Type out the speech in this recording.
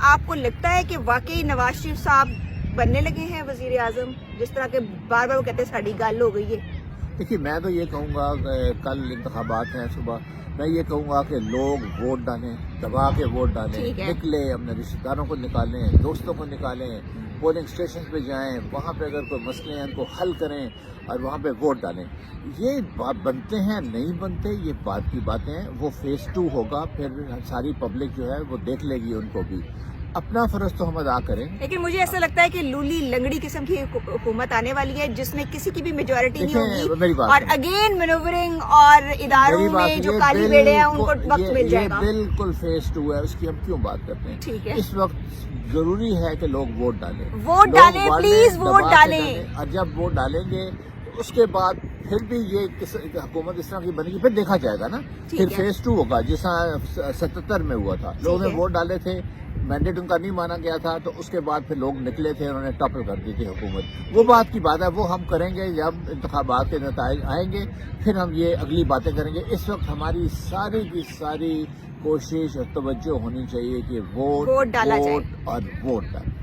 آپ کو لگتا ہے کہ واقعی نواز شریف صاحب بننے لگے ہیں وزیر اعظم، جس طرح کے بار بار وہ کہتے ہیں ساڑی گل ہو گئی ہے؟ دیکھیے میں تو یہ کہوں گا کہ کل انتخابات ہیں صبح، میں یہ کہوں گا کہ لوگ ووٹ ڈالیں، دبا کے ووٹ ڈالیں، ٹھیک ہے۔ نکلیں، اپنے رشتہ داروں کو نکالیں، دوستوں کو نکالیں، پولنگ اسٹیشن پہ جائیں، وہاں پہ اگر کوئی مسئلے ہیں ان کو حل کریں اور وہاں پہ ووٹ ڈالیں۔ یہ بات بنتے ہیں نہیں بنتے یہ بات کی باتیں ہیں، وہ فیز 2 ہوگا، پھر ساری پبلک جو ہے وہ دیکھ لے گی ان کو بھی۔ اپنا فرض تو ہم ادا کریں۔ لیکن مجھے ایسا لگتا ہے کہ لولی لنگڑی قسم کی حکومت آنے والی ہے جس میں کسی کی بھی میجورٹی نہیں ہوگی، اور اگین مینوورنگ اور اداروں میں جو کالی بیڑے ہیں ان کو وقت مل جائے گا۔ یہ بالکل فیز 2 ہے، اس کی ہم کیوں بات کرتے ہیں؟ ٹھیک ہے، اس وقت ضروری ہے کہ لوگ ووٹ ڈالیں، ووٹ ڈالیں پلیز، ووٹ ڈالیں۔ اور جب ووٹ ڈالیں گے اس کے بعد پھر بھی یہ حکومت اس طرح کی بنے گی، پھر دیکھا جائے گا نا، پھر فیز 2 ہوگا جس طرح 77 میں ہوا تھا، لوگوں نے ووٹ ڈالے تھے، مینڈیٹ ان کا نہیں مانا گیا تھا، تو اس کے بعد پھر لوگ نکلے تھے، انہوں نے ٹاپل کر دی تھی حکومت۔ وہ بات کی بات ہے، وہ ہم کریں گے جب انتخابات کے نتائج آئیں گے، پھر ہم یہ اگلی باتیں کریں گے۔ اس وقت ہماری ساری کی ساری کوشش اور توجہ ہونی چاہیے کہ ووٹ ڈالا جائے اور ووٹ ڈالیں۔